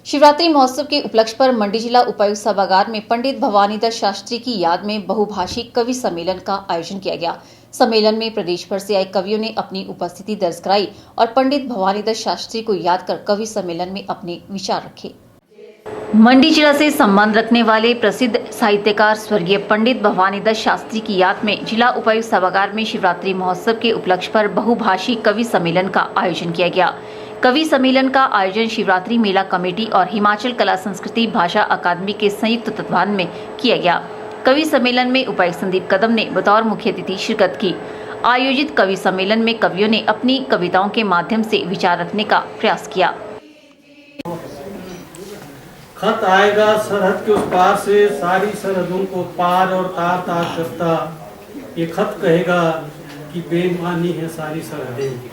शिवरात्रि महोत्सव के उपलक्ष्य पर मंडी जिला उपायुक्त सभागार में पंडित भवानीदास शास्त्री की याद में बहुभाषिक कवि सम्मेलन का आयोजन किया गया। सम्मेलन में प्रदेश भर से आए कवियों ने अपनी उपस्थिति दर्ज कराई और पंडित भवानीदास शास्त्री को याद कर कवि सम्मेलन में अपने विचार रखे। मंडी जिला से संबंध रखने वाले प्रसिद्ध साहित्यकार स्वर्गीय पंडित भवानीदास शास्त्री की याद में जिला उपायुक्त सभागार में शिवरात्रि महोत्सव के उपलक्ष्य पर बहुभाषिक कवि सम्मेलन का आयोजन किया गया। कवि सम्मेलन का आयोजन शिवरात्रि मेला कमेटी और हिमाचल कला संस्कृति भाषा अकादमी के संयुक्त तत्वाधान में किया गया। कवि सम्मेलन में उपायुक्त संदीप कदम ने बतौर मुख्य अतिथि शिरकत की। आयोजित कवि सम्मेलन में कवियों ने अपनी कविताओं के माध्यम से विचार रखने का प्रयास किया। खत आएगा सरहद के उस पार से, सारी सरहदों को पार और तार तार करता। ये खत कहेगा कि बेईमानी है सारी सरहदें।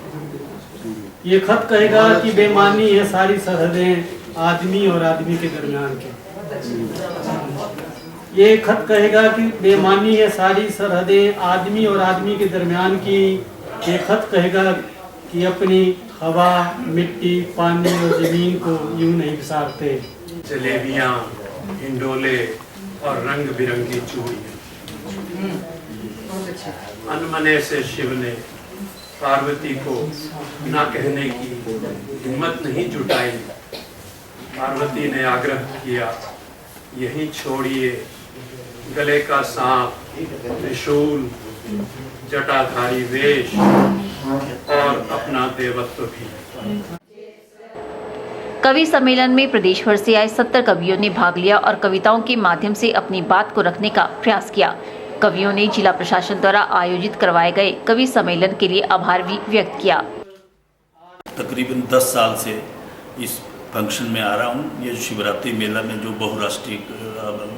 ये खत कहेगा कि बेईमानी है सारी सरहदें आदमी और आदमी के दरमियान के। ये खत कहेगा कि बेईमानी है सारी सरहदें आदमी और आदमी के दरमियान की। ये खत कहेगा कि अपनी हवा, मिट्टी, पानी और जमीन को यूं नहीं बिसारते। जलेबियां, हिंडोले और रंग बिरंगी चूड़ियां। अनमने से शिव ने पार्वती को ना कहने की हिम्मत नहीं जुटाई। पार्वती ने आग्रह किया, यहीं छोड़िए गले का सांप, त्रिशूल, जटाधारी वेश और अपना देवत्व भी। कवि सम्मेलन में प्रदेश भर से आए 70 कवियों ने भाग लिया और कविताओं के माध्यम से अपनी बात को रखने का प्रयास किया। कवियों ने जिला प्रशासन द्वारा आयोजित करवाए गए कवि सम्मेलन के लिए आभार भी व्यक्त किया। तकरीबन 10 साल से इस फंक्शन में आ रहा हूँ। ये शिवरात्रि मेला में जो बहुराष्ट्रीय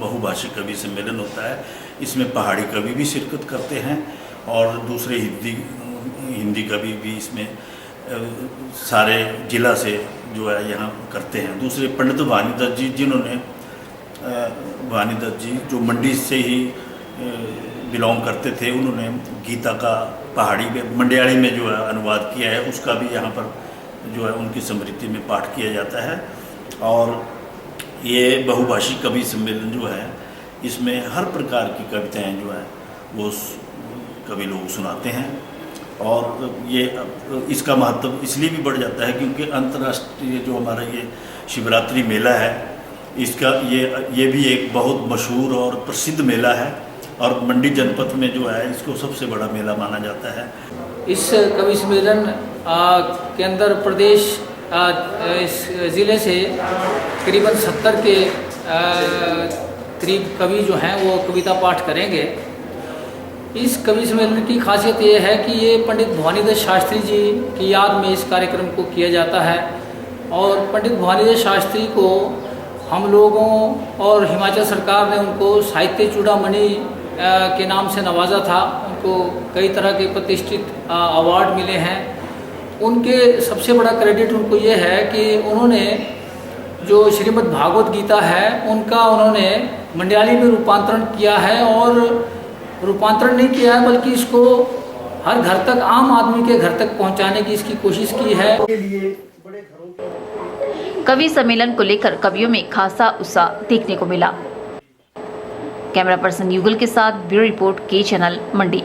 बहुभाषिक कवि सम्मेलन होता है, इसमें पहाड़ी कवि भी शिरकत करते हैं और दूसरे हिंदी कवि भी इसमें सारे जिला से जो है यहाँ करते हैं। दूसरे पंडित भवानीदास जी, जिन्होंने भवानीदास जी जो मंडी से ही बिलोंग करते थे, उन्होंने गीता का पहाड़ी में मंडियाली में जो है अनुवाद किया है, उसका भी यहाँ पर जो है उनकी स्मृति में पाठ किया जाता है। और ये बहुभाषिक कवि सम्मेलन जो है, इसमें हर प्रकार की कविताएं जो है वो कवि लोग सुनाते हैं। और ये इसका महत्व इसलिए भी बढ़ जाता है क्योंकि अंतर्राष्ट्रीय जो हमारा ये शिवरात्रि मेला है, इसका ये भी एक बहुत मशहूर और प्रसिद्ध मेला है और मंडी जनपद में जो है इसको सबसे बड़ा मेला माना जाता है। इस कवि सम्मेलन के अंदर प्रदेश इस ज़िले से करीबन 70 के करीब कवि जो हैं वो कविता पाठ करेंगे। इस कवि सम्मेलन की खासियत ये है कि ये पंडित भवानीदास शास्त्री जी की याद में इस कार्यक्रम को किया जाता है और पंडित भवानीदास शास्त्री को हम लोगों और हिमाचल सरकार ने उनको साहित्य चूड़ामणि के नाम से नवाजा था। उनको कई तरह के प्रतिष्ठित अवार्ड मिले हैं। उनके सबसे बड़ा क्रेडिट उनको ये है कि उन्होंने जो श्रीमद् भागवत गीता है उनका उन्होंने मंडियाली में रूपांतरण किया है और रूपांतरण नहीं किया है बल्कि इसको हर घर तक, आम आदमी के घर तक पहुंचाने की इसकी कोशिश की है। कवि सम्मेलन को लेकर कवियों में खासा उत्साह देखने को मिला। कैमरा पर्सन युगल के साथ ब्यूरो रिपोर्ट के चैनल मंडी।